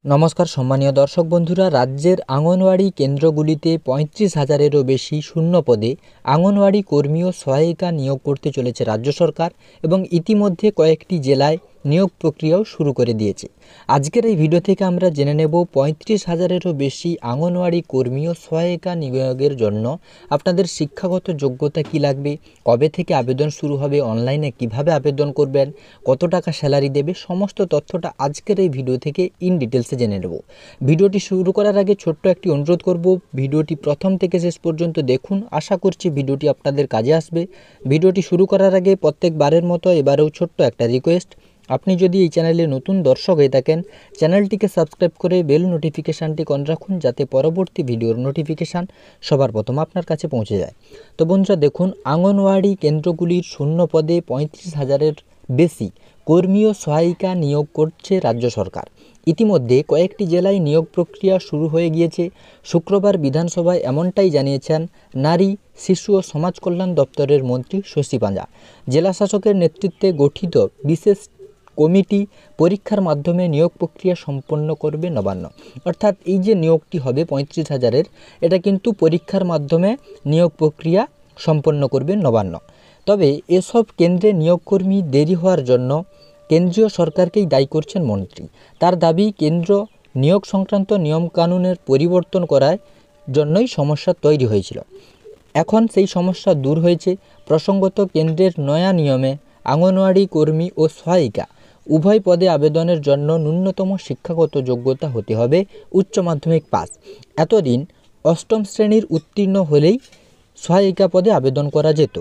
নমস্কার সম্মানীয় দর্শক বন্ধুরা, রাজ্যের আঙ্গনওয়াড়ি কেন্দ্রগুলিতে ৩৫,০০০-এরও বেশি শূন্য পদে আঙ্গনওয়াড়ি কর্মী ও সহায়িকা নিয়োগ করতে চলেছে রাজ্য সরকার এবং ইতিমধ্যে কয়েকটি জেলায় নিয়োগ প্রক্রিয়াও শুরু করে দিয়েছে। আজকের এই ভিডিও থেকে আমরা জেনে নেব ৩৫,০০০-এরও বেশি আঙ্গনওয়াড়ি কর্মী ও সহায়িকা নিয়োগের জন্য আপনাদের শিক্ষাগত যোগ্যতা কী লাগবে, কবে থেকে আবেদন শুরু হবে, অনলাইনে কিভাবে আবেদন করবেন, কত টাকা স্যালারি দেবে, সমস্ত তথ্যটা আজকের এই ভিডিও থেকে ইন ডিটেলসে জেনে নেব। ভিডিওটি শুরু করার আগে ছোট্ট একটি অনুরোধ করব, ভিডিওটি প্রথম থেকে শেষ পর্যন্ত দেখুন। আশা করছি ভিডিওটি আপনাদের কাজে আসবে। ভিডিওটি শুরু করার আগে প্রত্যেকবারের মতো এবারেও ছোট্ট একটা রিকোয়েস্ট, আপনি যদি এই চ্যানেলে নতুন দর্শক হয়ে থাকেন চ্যানেলটিকে সাবস্ক্রাইব করে বেল নোটিফিকেশানটি অন রাখুন, যাতে পরবর্তী ভিডিওর নোটিফিকেশান সবার প্রথম আপনার কাছে পৌঁছে যায়। তো বন্ধুরা দেখুন, আঙ্গনওয়াড়ি কেন্দ্রগুলির শূন্য পদে ৩৫,০০০-এর বেশি কর্মী ও সহায়িকা নিয়োগ করছে রাজ্য সরকার। ইতিমধ্যে কয়েকটি জেলায় নিয়োগ প্রক্রিয়া শুরু হয়ে গিয়েছে। শুক্রবার বিধানসভায় এমনটাই জানিয়েছেন নারী, শিশু ও সমাজ কল্যাণ দপ্তরের মন্ত্রী শশী পাঁজা। জেলা শাসকের নেতৃত্বে গঠিত বিশেষ কমিটি পরীক্ষার মাধ্যমে নিয়োগ প্রক্রিয়া সম্পন্ন করবে নবান্ন। অর্থাৎ এই যে নিয়োগটি হবে ৩৫,০০০-এর, এটা কিন্তু পরীক্ষার মাধ্যমে নিয়োগ প্রক্রিয়া সম্পন্ন করবে নবান্ন। তবে এসব কেন্দ্রে নিয়োগকর্মী দেরি হওয়ার জন্য কেন্দ্রীয় সরকারকেই দায়ী করছেন মন্ত্রী। তার দাবি, কেন্দ্র নিয়োগ সংক্রান্ত নিয়মকানুনের পরিবর্তন করার জন্যই সমস্যা তৈরি হয়েছিল। এখন সেই সমস্যা দূর হয়েছে। প্রসঙ্গত, কেন্দ্রের নয়া নিয়মে আঙ্গনওয়াড়ি কর্মী ও সহায়িকা উভয় পদে আবেদনের জন্য ন্যূনতম শিক্ষাগত যোগ্যতা হতে হবে উচ্চ মাধ্যমিক পাস। এতদিন অষ্টম শ্রেণীর উত্তীর্ণ হলেই সহায়িকা পদে আবেদন করা যেত।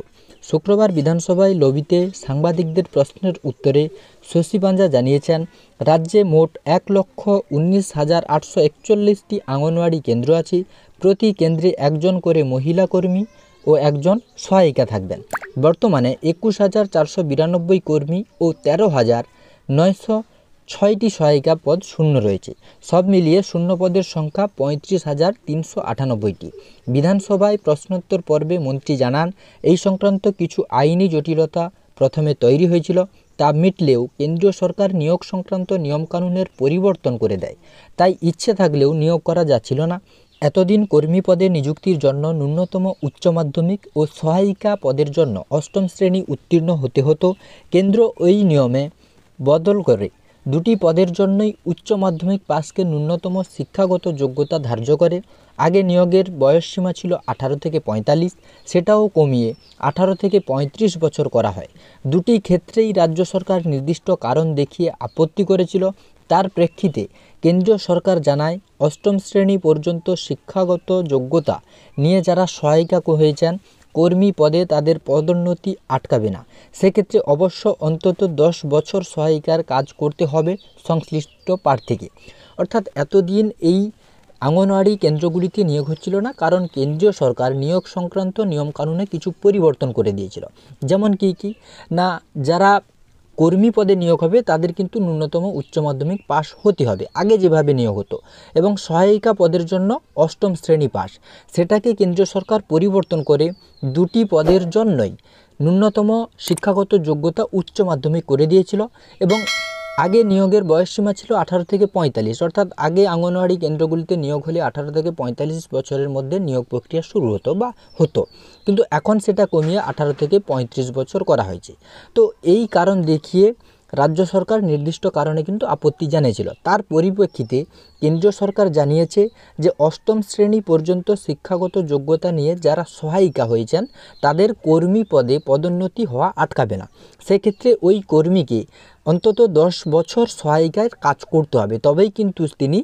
শুক্রবার বিধানসভায় লবিতে সাংবাদিকদের প্রশ্নের উত্তরে শশী পাঁজা জানিয়েছেন, রাজ্যে মোট ১,১৯,৮৪১টি আঙ্গনওয়াড়ি কেন্দ্র আছে। প্রতি কেন্দ্রে একজন করে মহিলা কর্মী ও একজন সহায়িকা থাকবেন। বর্তমানে ২১,৪৯২ কর্মী ও ১৩,৯০৬টি সহায়িকা পদ শূন্য রয়েছে। সব মিলিয়ে শূন্য পদের সংখ্যা ৩৫,৩৯৮টি। বিধানসভায় প্রশ্নোত্তর পর্বে মন্ত্রী জানান, এই সংক্রান্ত কিছু আইনি জটিলতা প্রথমে তৈরি হয়েছিল, তা মিটলেও কেন্দ্রীয় সরকার নিয়োগ সংক্রান্ত নিয়মকানুনের পরিবর্তন করে দেয়। তাই ইচ্ছে থাকলেও নিয়োগ করা যাচ্ছিল না। এতদিন কর্মী পদে নিযুক্তির জন্য ন্যূনতম উচ্চ মাধ্যমিক ও সহায়িকা পদের জন্য অষ্টম শ্রেণী উত্তীর্ণ হতে হতো। কেন্দ্র ওই নিয়মে বদল করে দুটি পদের জন্যই উচ্চ মাধ্যমিক পাসকে ন্যূনতম শিক্ষাগত যোগ্যতা ধার্য করে। আগে নিয়োগের বয়সসীমা ছিল 18 থেকে 45, সেটাও কমিয়ে 18 থেকে 35 বছর করা হয়। দুটি ক্ষেত্রেই রাজ্য সরকার নির্দিষ্ট কারণ দেখিয়ে আপত্তি করেছিল। তার প্রেক্ষিতে কেন্দ্রীয় সরকার জানায়, অষ্টম শ্রেণী পর্যন্ত শিক্ষাগত যোগ্যতা নিয়ে যারা সহায়িকা হয়েছেন কর্মী পদে তাদের পদোন্নতি আটকাবে না। সেক্ষেত্রে অবশ্য অন্তত 10 বছর সহায়িকার কাজ করতে হবে সংশ্লিষ্ট প্রার্থীকে। অর্থাৎ এতদিন এই আঙ্গনওয়াড়ি কেন্দ্রগুলিতে নিয়োগ হচ্ছিল না, কারণ কেন্দ্রীয় সরকার নিয়োগ সংক্রান্ত নিয়মকানুনে কিছু পরিবর্তন করে দিয়েছিল। যেমন কি না, যারা কর্মী পদে নিয়োগ হবে তাদের কিন্তু ন্যূনতম উচ্চ মাধ্যমিক পাস হতে হবে, আগে যেভাবে নিয়োগ হতো, এবং সহায়িকা পদের জন্য অষ্টম শ্রেণী পাস, সেটাকে কেন্দ্রীয় সরকার পরিবর্তন করে দুটি পদের জন্যই ন্যূনতম শিক্ষাগত যোগ্যতা উচ্চ মাধ্যমিক করে দিয়েছিল। এবং আগে নিয়োগের বয়সসীমা ছিল 18 থেকে 45, অর্থাৎ আগে আঙ্গনওয়াড়ি কেন্দ্রগুলিতে নিয়োগ হলে 18 থেকে 45 বছরের মধ্যে নিয়োগ প্রক্রিয়া শুরু হতো, কিন্তু এখন সেটা কমিয়ে 18 থেকে 35 বছর করা হয়েছে। তো এই কারণ দেখিয়ে রাজ্য সরকার নির্দিষ্ট কারণে কিন্তু আপত্তি জানিয়েছিল। তার পরিপ্রেক্ষিতে কেন্দ্রীয় সরকার জানিয়েছে যে অষ্টম শ্রেণী পর্যন্ত শিক্ষাগত যোগ্যতা নিয়ে যারা সহায়িকা হয়েছেন তাদের কর্মী পদে পদোন্নতি হওয়া আটকাবে না। সেক্ষেত্রে ওই কর্মীকে অন্তত 10 বছর সহায়িকার কাজ করতে হবে, তবেই কিন্তু তিনি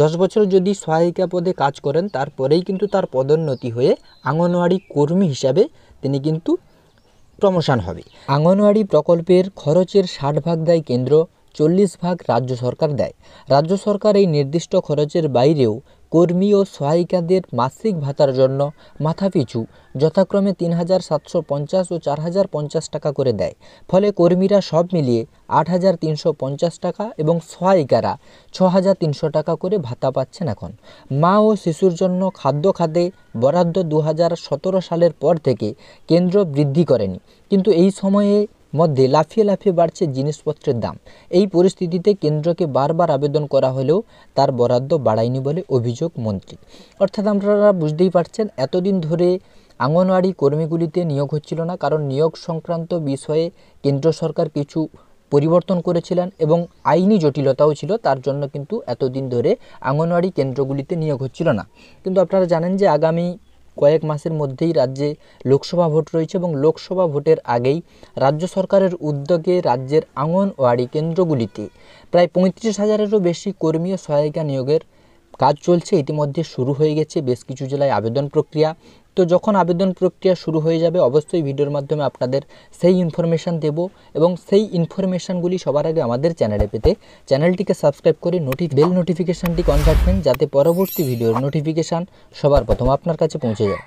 10 বছর যদি সহায়িকা পদে কাজ করেন তারপরেই কিন্তু তার পদোন্নতি হয়ে আঙ্গনওয়াড়ি কর্মী হিসাবে তিনি কিন্তু প্রমোশন হবে। আঙ্গনওয়াড়ি প্রকল্পের খরচের 60 ভাগ দেয় কেন্দ্র, 40 ভাগ রাজ্য সরকার দেয়। রাজ্য সরকার এই নির্দিষ্ট খরচের বাইরেও কর্মী ও সহায়িকাদের মাসিক ভাতার জন্য মাথাপিছু যথাক্রমে 3,750 ও 4,050 টাকা করে দেয়। ফলে কর্মীরা সব মিলিয়ে 8,350 টাকা এবং সহায়িকারা 6,300 টাকা করে ভাতা পাচ্ছেন। এখন মা ও শিশুর জন্য খাদ্য খাতে বরাদ্দ 2017 সালের পর থেকে কেন্দ্র বৃদ্ধি করেনি, কিন্তু এই সময়ে মধ্যে লাফিয়ে লাফিয়ে বাড়ছে জিনিসপত্রের দাম। এই পরিস্থিতিতে কেন্দ্রকে বারবার আবেদন করা হলেও তার বরাদ্দ বাড়ায়নি বলে অভিযোগ মন্ত্রী। অর্থাৎ আপনারা বুঝতেই পারছেন, এতদিন ধরে অঙ্গনওয়াড়ি কর্মীগুলিতে নিয়োগ হচ্ছিল না, কারণ নিয়োগ সংক্রান্ত বিষয়ে কেন্দ্র সরকার কিছু পরিবর্তন করেছিলেন এবং আইনি জটিলতাও ছিল, তার জন্য কিন্তু এতদিন ধরে অঙ্গনওয়াড়ি কেন্দ্রগুলিতে নিয়োগ হচ্ছিল না। কিন্তু আপনারা জানেন যে আগামী কয়েক মাসের মধ্যেই রাজ্যে লোকসভা ভোট রয়েছে এবং লোকসভা ভোটের আগেই রাজ্য সরকারের উদ্যোগে রাজ্যের অঙ্গনওয়াড়ি কেন্দ্রগুলিতে প্রায় 35,000-এরও বেশি কর্মী ও সহায়িকা নিয়োগের কাজ চলছে। ইতিমধ্যে শুরু হয়ে গেছে বেশ কিছু জেলায় আবেদন প্রক্রিয়া। তো যখন আবেদন প্রক্রিয়া শুরু হয়ে যাবে অবশ্যই ভিডিওর মাধ্যমে আপনাদের সেই ইনফরমেশান দেব এবং সেই ইনফরমেশানগুলি সবার আগে আমাদের চ্যানেলে পেতে চ্যানেলটিকে সাবস্ক্রাইব করে বেল নোটিফিকেশানটি অন রাখবেন, যাতে পরবর্তী ভিডিওর নোটিফিকেশান সবার প্রথম আপনার কাছে পৌঁছে যায়।